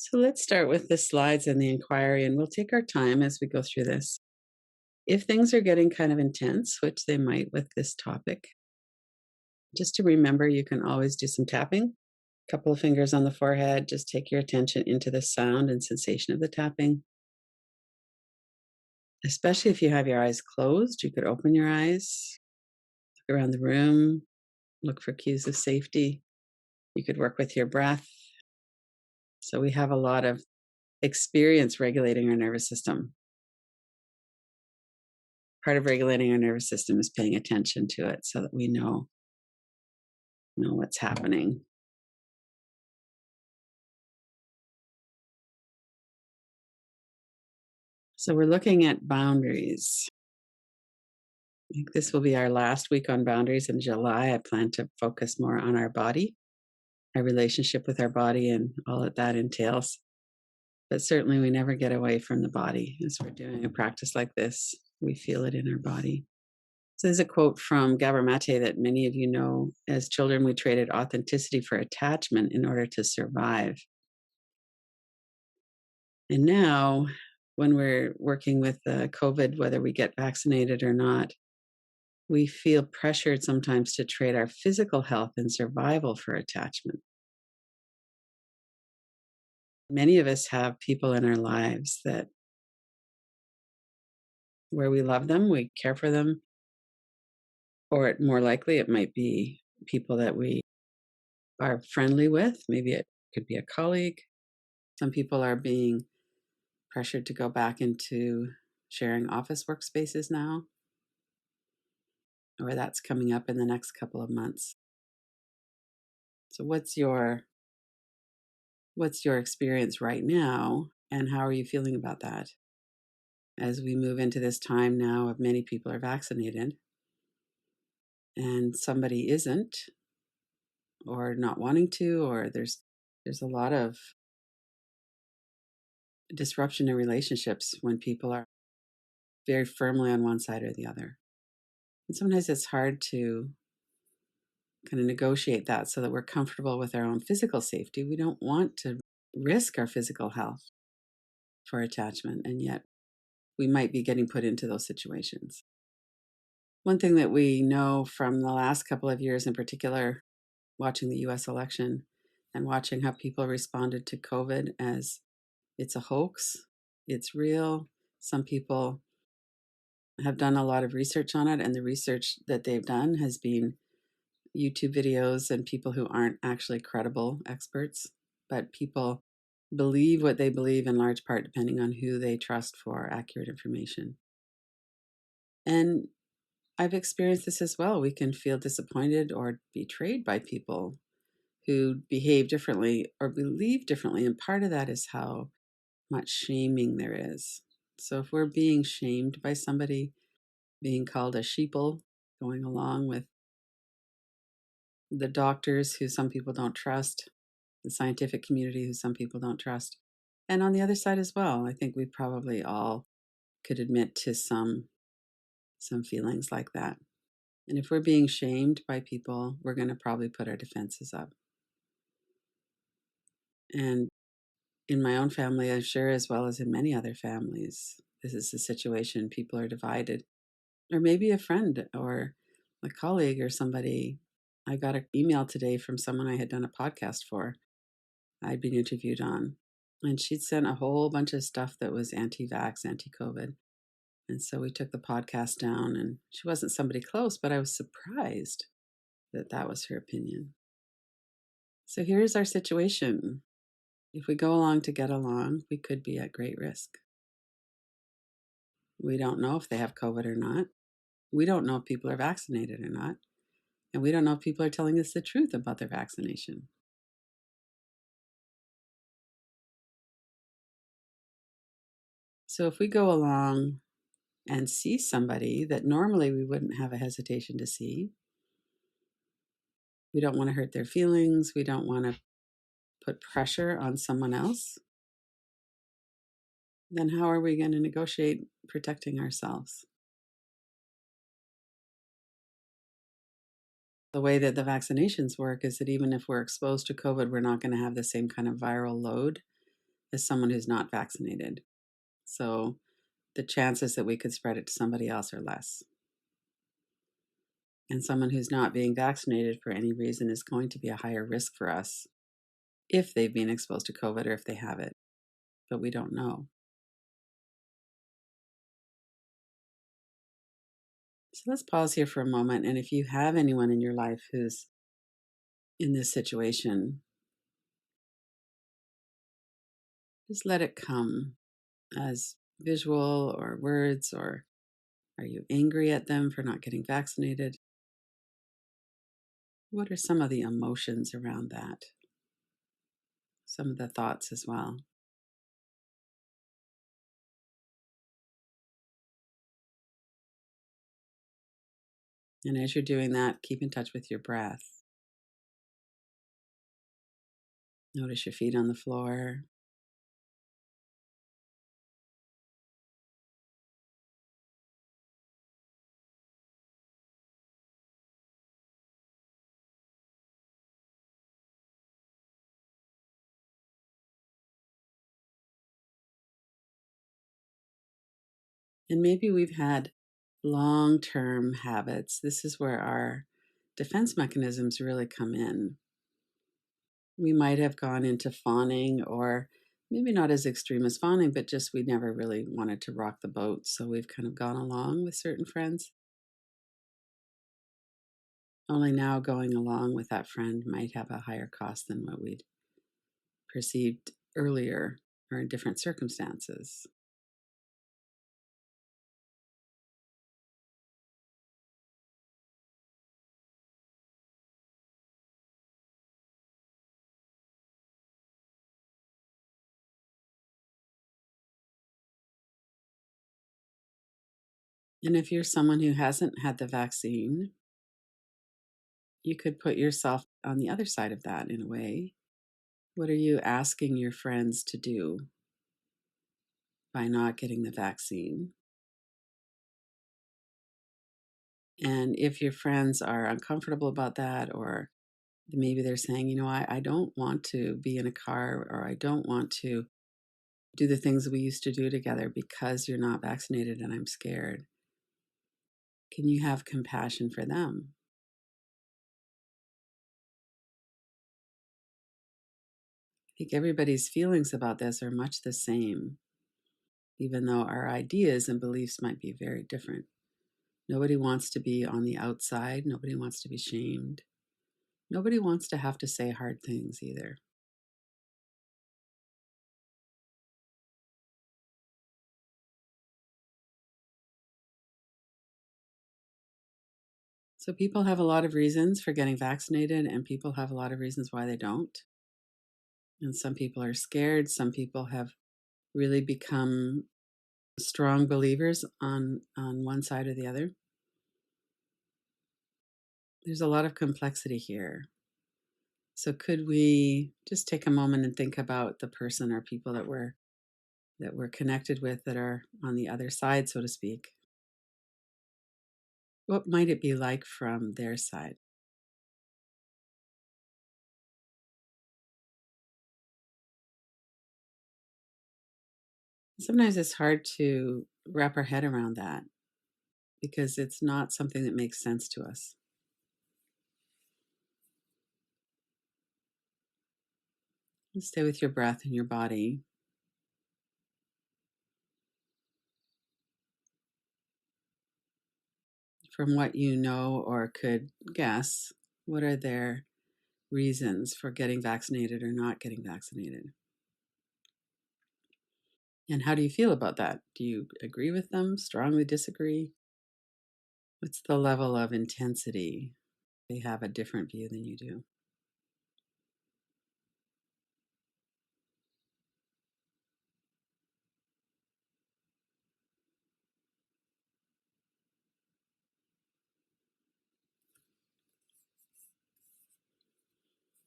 So let's start with the slides and the inquiry, and we'll take our time as we go through this. If things are getting kind of intense, which they might with this topic, just to remember you can always do some tapping. A couple of fingers on the forehead, just take your attention into the sound and sensation of the tapping. Especially if you have your eyes closed, you could open your eyes, look around the room, look for cues of safety. You could work with your breath. So we have a lot of experience regulating our nervous system. Part of regulating our nervous system is paying attention to it so that we know what's happening. So we're looking at boundaries. I think this will be our last week on boundaries in July. I plan to focus more on our body, our relationship with our body, and all that that entails. But certainly we never get away from the body as we're doing a practice like this. We feel it in our body. So there's a quote from Gabor Mate that many of you know. As children, we traded authenticity for attachment in order to survive. And now, when we're working with COVID, whether we get vaccinated or not, we feel pressured sometimes to trade our physical health and survival for attachment. Many of us have people in our lives that where we love them, we care for them, or more likely it might be people that we are friendly with. Maybe it could be a colleague. Some people are being pressured to go back into sharing office workspaces now, or that's coming up in the next couple of months. So what's your experience right now, and how are you feeling about that as we move into this time now of many people are vaccinated and somebody isn't, or not wanting to, or there's a lot of disruption in relationships when people are very firmly on one side or the other. And sometimes it's hard to kind of negotiate that so that we're comfortable with our own physical safety. We don't want to risk our physical health for attachment, and yet we might be getting put into those situations. One thing that we know from the last couple of years in particular, watching the US election and watching how people responded to COVID as it's a hoax, it's real. Some people have done a lot of research on it, and the research that they've done has been YouTube videos and people who aren't actually credible experts, but people believe what they believe in large part depending on who they trust for accurate information. And I've experienced this as well. We can feel disappointed or betrayed by people who behave differently or believe differently. And part of that is how much shaming there is. So if we're being shamed by somebody, being called a sheeple, going along with the doctors who some people don't trust, the scientific community who some people don't trust, and on the other side as well, I think we probably all could admit to some feelings like that. And if we're being shamed by people, we're going to probably put our defenses up. And in my own family, I'm sure, as well as in many other families, this is the situation. People are divided. Or maybe a friend or a colleague or somebody. I got an email today from someone I had done a podcast for, I'd been interviewed on. And she'd sent a whole bunch of stuff that was anti-vax, anti-COVID. And so we took the podcast down, and she wasn't somebody close, but I was surprised that that was her opinion. So here's our situation. If we go along to get along, we could be at great risk. We don't know if they have COVID or not. We don't know if people are vaccinated or not. And we don't know if people are telling us the truth about their vaccination. So if we go along and see somebody that normally we wouldn't have a hesitation to see, we don't want to hurt their feelings. We don't want to put pressure on someone else. Then how are we going to negotiate protecting ourselves? The way that the vaccinations work is that even if we're exposed to COVID, we're not going to have the same kind of viral load as someone who's not vaccinated. So the chances that we could spread it to somebody else are less. And someone who's not being vaccinated for any reason is going to be a higher risk for us if they've been exposed to COVID or if they have it, but we don't know. So let's pause here for a moment. And if you have anyone in your life who's in this situation, just let it come as visual or words, or are you angry at them for not getting vaccinated? What are some of the emotions around that? Some of the thoughts as well. And as you're doing that, keep in touch with your breath. Notice your feet on the floor. And maybe we've had long-term habits. This is where our defense mechanisms really come in. We might have gone into fawning, or maybe not as extreme as fawning, but just we never really wanted to rock the boat. So we've kind of gone along with certain friends. Only now going along with that friend might have a higher cost than what we'd perceived earlier or in different circumstances. And if you're someone who hasn't had the vaccine, you could put yourself on the other side of that in a way. What are you asking your friends to do by not getting the vaccine? And if your friends are uncomfortable about that, or maybe they're saying, I don't want to be in a car, or I don't want to do the things we used to do together because you're not vaccinated and I'm scared. Can you have compassion for them? I think everybody's feelings about this are much the same, even though our ideas and beliefs might be very different. Nobody wants to be on the outside. Nobody wants to be shamed. Nobody wants to have to say hard things either. So people have a lot of reasons for getting vaccinated, and people have a lot of reasons why they don't. And some people are scared. Some people have really become strong believers on one side or the other. There's a lot of complexity here. So could we just take a moment and think about the person or people that we're connected with that are on the other side, so to speak? What might it be like from their side? Sometimes it's hard to wrap our head around that because it's not something that makes sense to us. Stay with your breath and your body. From what you know or could guess, what are their reasons for getting vaccinated or not getting vaccinated? And how do you feel about that? Do you agree with them? Strongly disagree? What's the level of intensity? They have a different view than you do.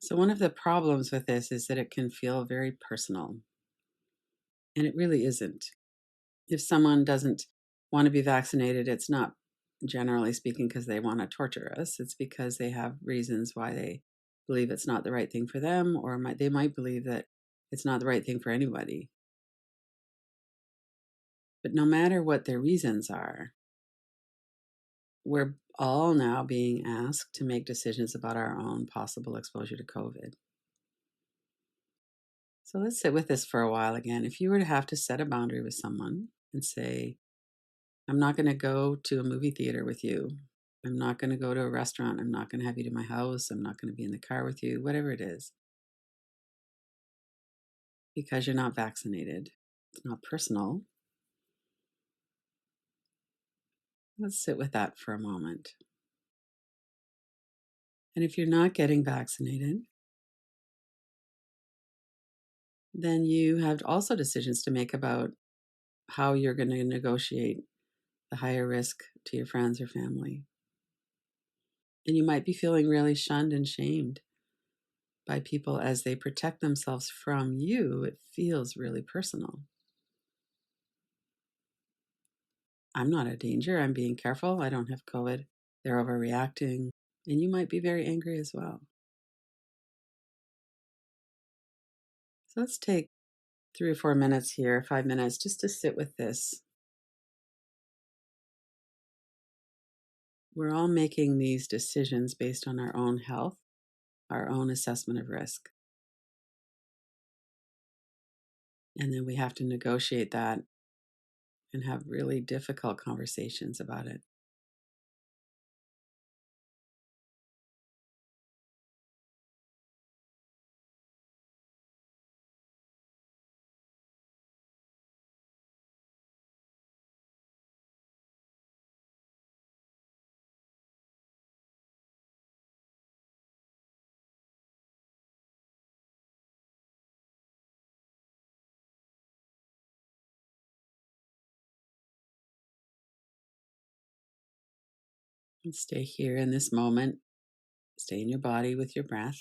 So, one of the problems with this is that it can feel very personal, and it really isn't. If someone doesn't want to be vaccinated, it's not, generally speaking, because they want to torture us. It's because they have reasons why they believe it's not the right thing for them, or they might believe that It's not the right thing for anybody. But no matter what their reasons are, we're all now being asked to make decisions about our own possible exposure to COVID. So let's sit with this for a while again. If you were to have to set a boundary with someone and say, I'm not going to go to a movie theater with you. I'm not going to go to a restaurant. I'm not going to have you to my house. I'm not going to be in the car with you, whatever it is, because you're not vaccinated. It's not personal. Let's sit with that for a moment. And if you're not getting vaccinated, then you have also decisions to make about how you're going to negotiate the higher risk to your friends or family. And you might be feeling really shunned and shamed by people as they protect themselves from you. It feels really personal. I'm not a danger. I'm being careful. I don't have COVID. They're overreacting. And you might be very angry as well. So let's take 3 or 4 minutes here, 5 minutes, just to sit with this. We're all making these decisions based on our own health, our own assessment of risk. And then we have to negotiate that and have really difficult conversations about it. And stay here in this moment. Stay in your body with your breath.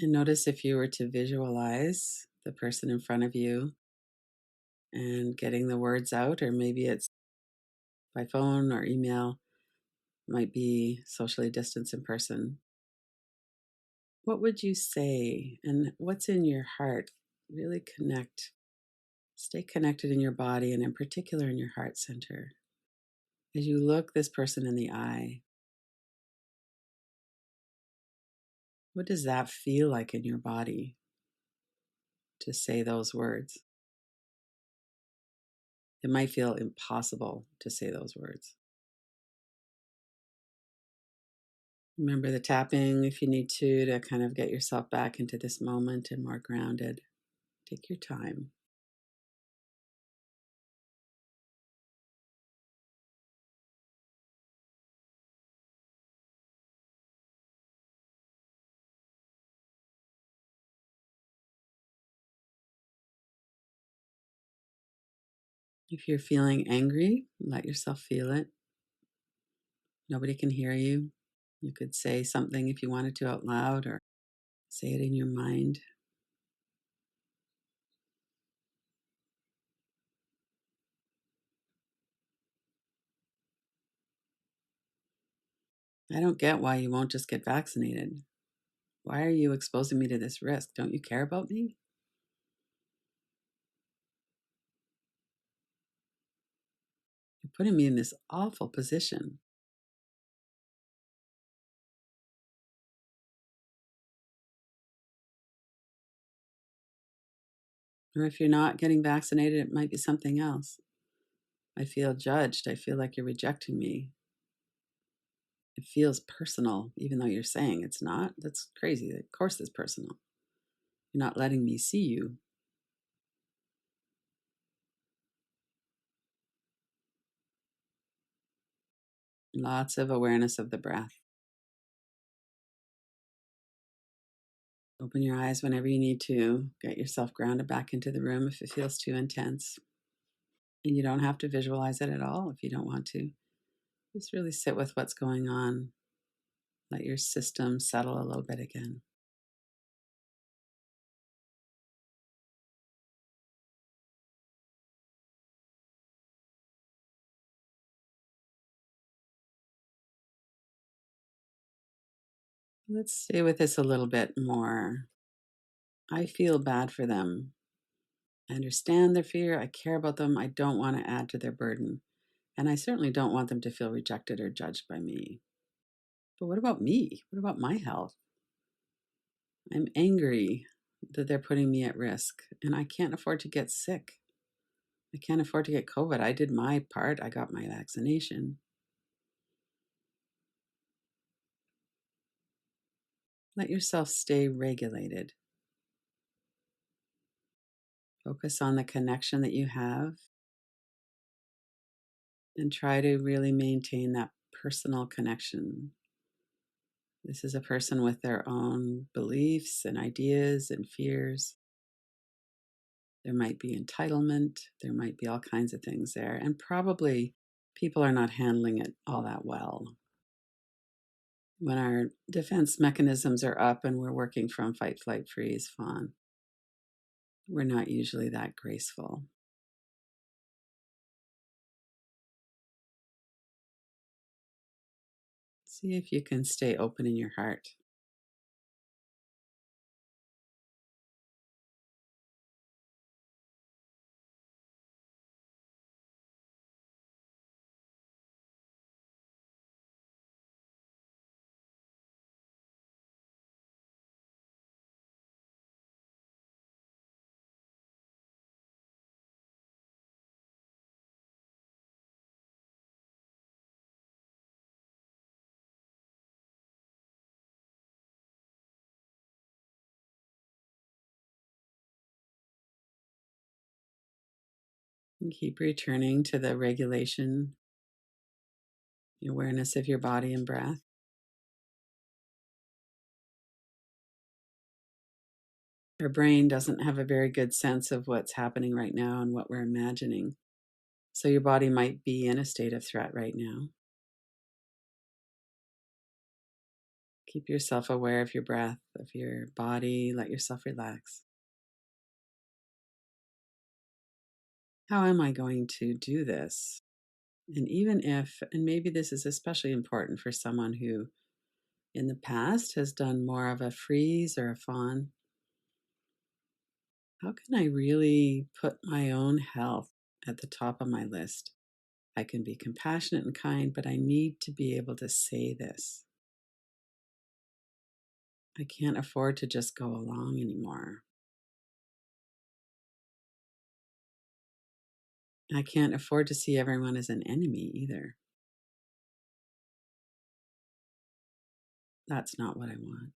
And notice if you were to visualize the person in front of you and getting the words out, or maybe it's by phone or email, might be socially distanced in person. What would you say? And what's in your heart? Really connect. Stay connected in your body and, in particular, in your heart center. As you look this person in the eye, what does that feel like in your body to say those words? It might feel impossible to say those words. Remember the tapping if you need to kind of get yourself back into this moment and more grounded. Take your time. If you're feeling angry, let yourself feel it. Nobody can hear you. You could say something if you wanted to out loud or say it in your mind. I don't get why you won't just get vaccinated. Why are you exposing me to this risk? Don't you care about me? You're putting me in this awful position. Or if you're not getting vaccinated, it might be something else. I feel judged. I feel like you're rejecting me. It feels personal, even though you're saying it's not. That's crazy. Of course, it's personal. You're not letting me see you. Lots of awareness of the breath. Open your eyes whenever you need to. Get yourself grounded back into the room if it feels too intense. And you don't have to visualize it at all if you don't want to. Just really sit with what's going on. Let your system settle a little bit again. Let's stay with this a little bit more. I feel bad for them. I understand their fear. I care about them. I don't want to add to their burden. And I certainly don't want them to feel rejected or judged by me. But what about me? What about my health? I'm angry that they're putting me at risk, and I can't afford to get sick. I can't afford to get COVID. I did my part. I got my vaccination. Let yourself stay regulated. Focus on the connection that you have and try to really maintain that personal connection. This is a person with their own beliefs and ideas and fears. There might be entitlement. There might be all kinds of things there. And probably people are not handling it all that well. When our defense mechanisms are up and we're working from fight, flight, freeze, fawn, we're not usually that graceful. See if you can stay open in your heart. And keep returning to the regulation, the awareness of your body and breath. Our brain doesn't have a very good sense of what's happening right now and what we're imagining. So your body might be in a state of threat right now. Keep yourself aware of your breath, of your body. Let yourself relax. How am I going to do this? And even if, and maybe this is especially important for someone who in the past has done more of a freeze or a fawn, how can I really put my own health at the top of my list? I can be compassionate and kind, but I need to be able to say this. I can't afford to just go along anymore. I can't afford to see everyone as an enemy either. That's not what I want.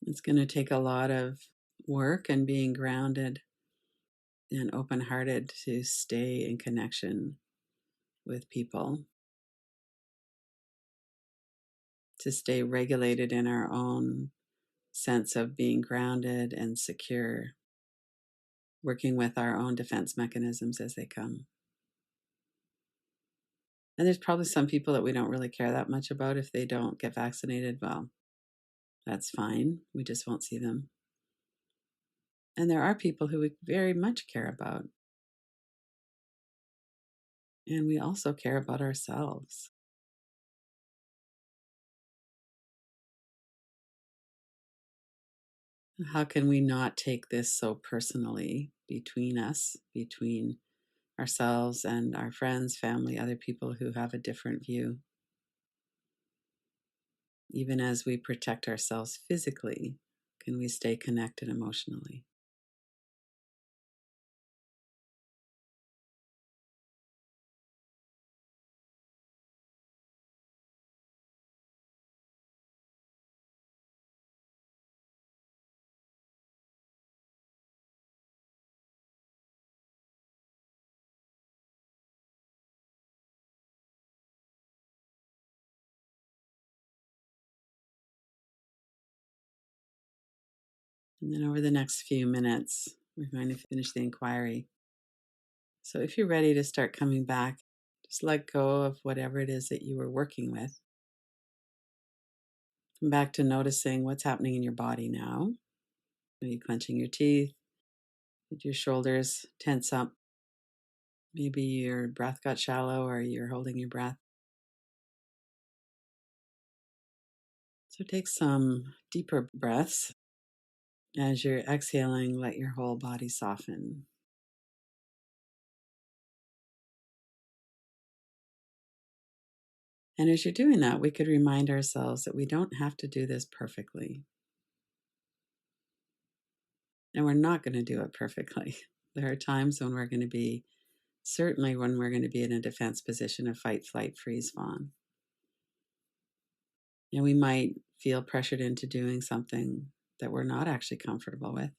It's going to take a lot of work and being grounded and open hearted to stay in connection with people, to stay regulated in our own sense of being grounded and secure, working with our own defense mechanisms as they come. And there's probably some people that we don't really care that much about if they don't get vaccinated. Well, that's fine. We just won't see them. And there are people who we very much care about. And we also care about ourselves. How can we not take this so personally between us, between ourselves and our friends, family, other people who have a different view? Even as we protect ourselves physically, can we stay connected emotionally? And then over the next few minutes, we're going to finish the inquiry. So if you're ready to start coming back, just let go of whatever it is that you were working with. Come back to noticing what's happening in your body now. Are you clenching your teeth? Did your shoulders tense up? Maybe your breath got shallow or you're holding your breath. So take some deeper breaths. As you're exhaling, let your whole body soften. And as you're doing that, we could remind ourselves that we don't have to do this perfectly. And we're not going to do it perfectly. There are times when we're going to be, certainly when we're going to be in a defense position of fight, flight, freeze, fawn. And we might feel pressured into doing something that we're not actually comfortable with.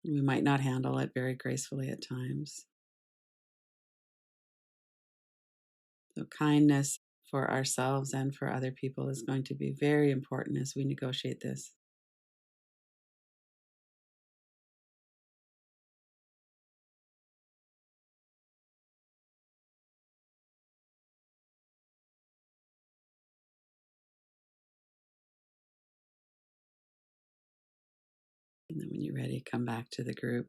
We might not handle it very gracefully at times. So, kindness for ourselves and for other people is going to be very important as we negotiate this. And then when you're ready, come back to the group.